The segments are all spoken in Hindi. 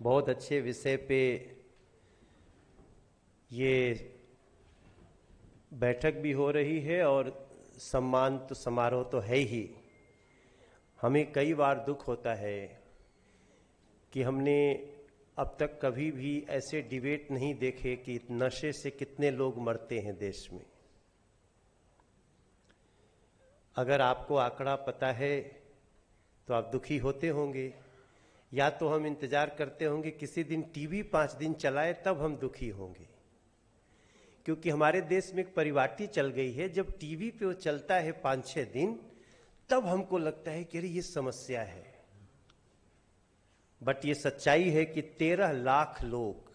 बहुत अच्छे विषय पे ये बैठक भी हो रही है और सम्मान तो समारोह तो है ही। हमें कई बार दुख होता है कि हमने अब तक कभी भी ऐसे डिबेट नहीं देखे कि नशे से कितने लोग मरते हैं देश में। अगर आपको आंकड़ा पता है तो आप दुखी होते होंगे, या तो हम इंतजार करते होंगे किसी दिन टीवी 5 दिन चलाए तब हम दुखी होंगे, क्योंकि हमारे देश में एक परिपाटी चल गई है, जब टीवी पे वो चलता है 5-6 दिन तब हमको लगता है कि अरे ये समस्या है। बट ये सच्चाई है कि 13 लाख लोग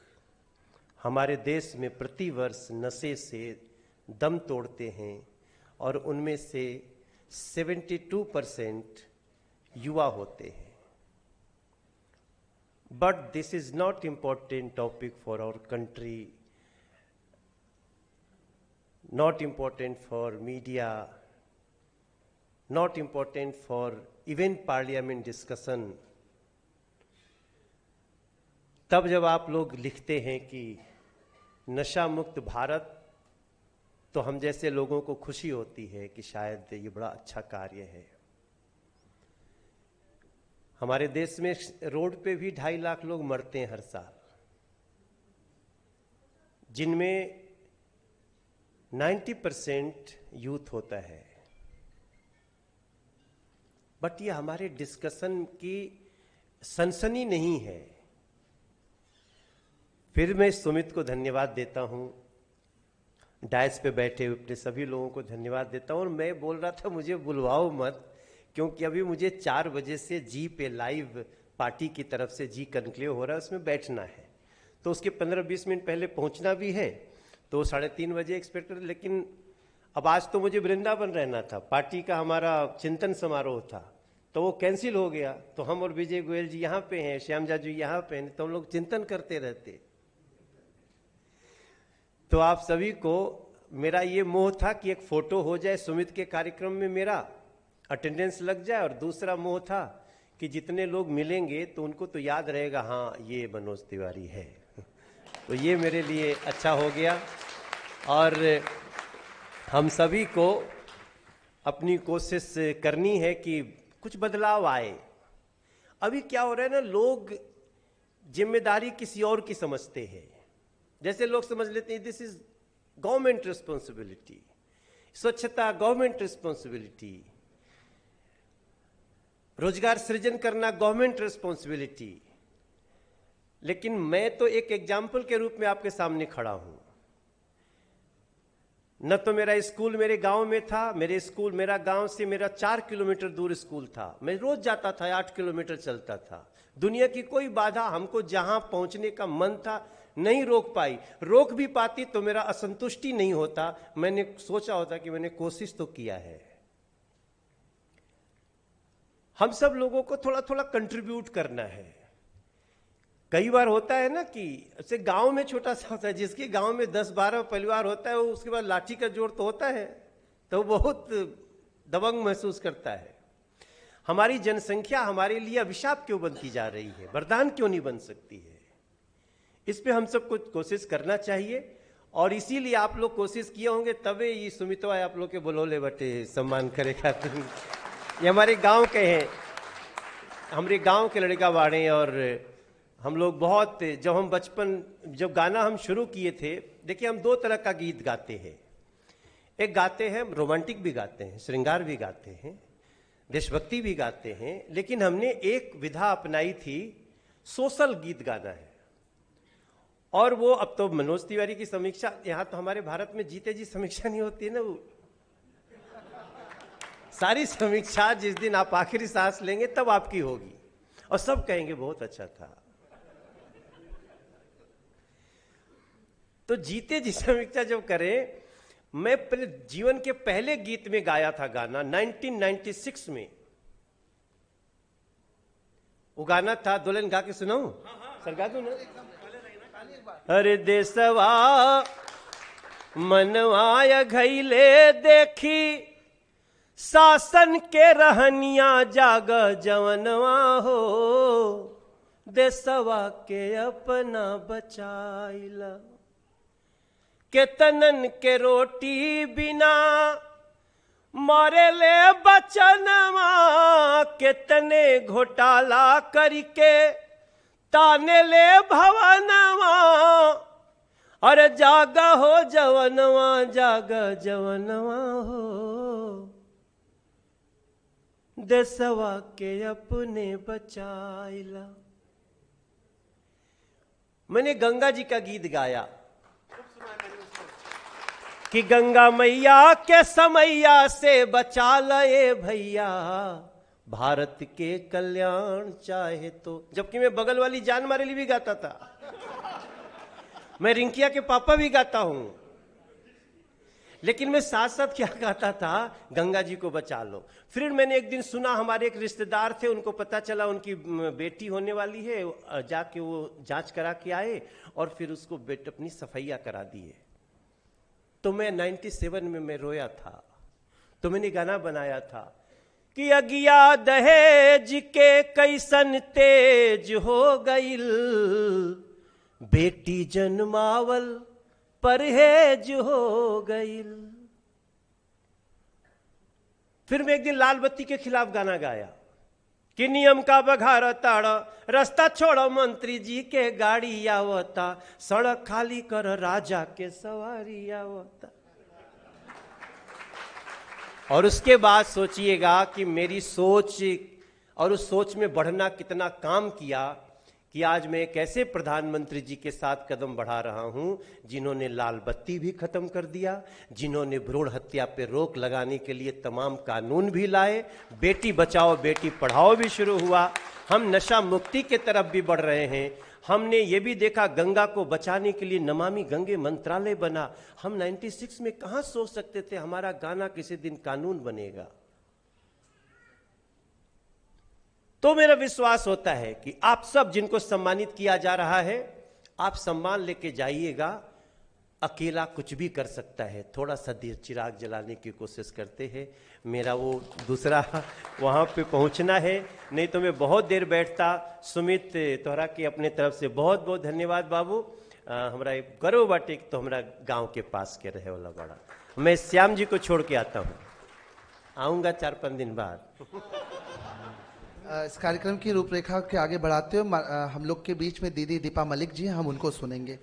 हमारे देश में प्रतिवर्ष नशे से दम तोड़ते हैं और उनमें से 72% युवा होते हैं। But this is not important topic for our country, not important for media, not important for even parliament discussion. तब जब आप लोग लिखते हैं कि नशा मुक्त भारत, तो हम जैसे लोगों को खुशी होती है कि शायद ये बड़ा अच्छा कार्य है। हमारे देश में रोड पे भी 2.5 लाख लोग मरते हैं हर साल, जिनमें 90% यूथ होता है। बट ये हमारे डिस्कशन की सनसनी नहीं है। फिर मैं सुमित को धन्यवाद देता हूं, डायस पे बैठे हुए अपने सभी लोगों को धन्यवाद देता हूं। और मैं बोल रहा था मुझे बुलवाओ मत, क्योंकि अभी मुझे 4 बजे से जी पे लाइव पार्टी की तरफ से जी कन्क्लेव हो रहा है, उसमें बैठना है, तो उसके 15-20 मिनट पहले पहुंचना भी है, तो 3:30 बजे एक्सपेक्ट कर। लेकिन अब आज तो मुझे वृंदावन रहना था, पार्टी का हमारा चिंतन समारोह था, तो वो कैंसिल हो गया। तो हम और विजय गोयल जी यहाँ पे हैं, श्यामजा जी यहाँ पे हैं, तो हम लोग चिंतन करते रहते। तो आप सभी को मेरा ये मोह था कि एक फोटो हो जाए सुमित के कार्यक्रम में, मेरा अटेंडेंस लग जाए, और दूसरा मोह था कि जितने लोग मिलेंगे तो उनको तो याद रहेगा, हाँ ये मनोज तिवारी है। तो ये मेरे लिए अच्छा हो गया। और हम सभी को अपनी कोशिश करनी है कि कुछ बदलाव आए। अभी क्या हो रहा है ना, लोग जिम्मेदारी किसी और की समझते हैं। जैसे लोग समझ लेते हैं दिस इज गवर्नमेंट रिस्पॉन्सिबिलिटी, स्वच्छता गवर्नमेंट रिस्पॉन्सिबिलिटी, रोजगार सृजन करना गवर्नमेंट रिस्पॉन्सिबिलिटी। लेकिन मैं तो एक एग्जाम्पल के रूप में आपके सामने खड़ा हूं। न तो मेरा स्कूल मेरे गांव में था, मेरा गांव से मेरा 4 किलोमीटर दूर स्कूल था, मैं रोज जाता था, 8 किलोमीटर चलता था। दुनिया की कोई बाधा हमको जहां पहुंचने का मन था नहीं रोक पाई। रोक भी पाती तो मेरा असंतुष्टि नहीं होता, मैंने सोचा होता कि मैंने कोशिश तो किया है। हम सब लोगों को थोड़ा थोड़ा कंट्रीब्यूट करना है। कई बार होता है ना कि जैसे गांव में छोटा सा होता है, जिसके गांव में 10-12 परिवार होता है, वो उसके बाद लाठी का जोर तो होता है, तो बहुत दबंग महसूस करता है। हमारी जनसंख्या हमारे लिए अभिशाप क्यों बनती जा रही है, वरदान क्यों नहीं बन सकती है? इस पे हम सबको कोशिश करना चाहिए। और इसीलिए आप लोग कोशिश किए होंगे, तबे ये सुमितवा आप लोग के बोलोले बटे सम्मान करेगा। ये हमारे गांव के हैं, हमारे गांव के लड़का बाड़े। और हम लोग बहुत, जब गाना हम शुरू किए थे, देखिए हम 2 तरह का गीत गाते हैं। एक गाते हैं रोमांटिक भी गाते हैं, श्रृंगार भी गाते हैं, देशभक्ति भी गाते हैं, लेकिन हमने एक विधा अपनाई थी, सोशल गीत गाना है। और वो अब तो मनोज तिवारी की समीक्षा, यहां तो हमारे भारत में जीते जी समीक्षा नहीं होती है ना, वो सारी समीक्षा जिस दिन आप आखिरी सांस लेंगे तब आपकी होगी, और सब कहेंगे बहुत अच्छा था। तो जीते जी समीक्षा जब करें, मैं जीवन के पहले गीत में गाया था गाना 1996 में। वो गाना था, दुल्हन गा के सुनाऊं? सर गा दूं ना? अरे देशवा मनवाय घैले देखी, शासन के रहनिया जाग जवनवा हो, देशवा के अपना बचाइला, केतनन के रोटी बिना मरेले बचनवा, केतने घोटाला करके ताने ले भवनवा, अरे जागा हो जवनवा, जागा जवनवा हो, देशवा के अपने बचाइला। मैंने गंगा जी का गीत गाया कि गंगा मैया के समैया से बचा ले भैया, भारत के कल्याण चाहे तो। जबकि मैं बगल वाली जान मारेली भी गाता था, मैं रिंकिया के पापा भी गाता हूं, लेकिन मैं साथ साथ क्या गाता था, गंगा जी को बचा लो। फिर मैंने एक दिन सुना, हमारे एक रिश्तेदार थे, उनको पता चला उनकी बेटी होने वाली है, जाके वो जांच करा के आए और फिर उसको अपनी सफैया करा दिए। तो मैं 97 में मैं रोया था, तो मैंने गाना बनाया था कि अगिया दहेज के कैसन तेज हो गईल, बेटी जन्मावल परहेज हो गईल। फिर मैं एक दिन लाल बत्ती के खिलाफ गाना गाया कि नियम का बघार ताड़, रास्ता छोड़ो मंत्री जी के गाड़ी आवता, सड़क खाली कर राजा के सवारी आवता। और उसके बाद सोचिएगा कि मेरी सोच और उस सोच में बढ़ना कितना काम किया कि आज मैं एक ऐसे प्रधानमंत्री जी के साथ कदम बढ़ा रहा हूं जिन्होंने लाल बत्ती भी खत्म कर दिया, जिन्होंने भ्रूण हत्या पे रोक लगाने के लिए तमाम कानून भी लाए, बेटी बचाओ बेटी पढ़ाओ भी शुरू हुआ, हम नशा मुक्ति के तरफ भी बढ़ रहे हैं। हमने ये भी देखा गंगा को बचाने के लिए नमामि गंगे मंत्रालय बना। हम 96 में कहां सोच सकते थे हमारा गाना किसी दिन कानून बनेगा। तो मेरा विश्वास होता है कि आप सब जिनको सम्मानित किया जा रहा है, आप सम्मान लेके जाइएगा। अकेला कुछ भी कर सकता है, थोड़ा सा देर चिराग जलाने की कोशिश करते हैं। मेरा वो दूसरा वहाँ पे पहुँचना है, नहीं तो मैं बहुत देर बैठता। सुमित तोहरा के अपने तरफ से बहुत बहुत धन्यवाद बाबू। हमारा एक गर्व बाटे तो हमारा गांव के पास के रहे वाला बड़ा। मैं श्याम जी को छोड़ के आता हूँ, आऊँगा 4-5 दिन बाद। इस कार्यक्रम की रूपरेखा के आगे बढ़ाते हुए हम लोग के बीच में दीदी दीपा मलिक जी, हम उनको सुनेंगे।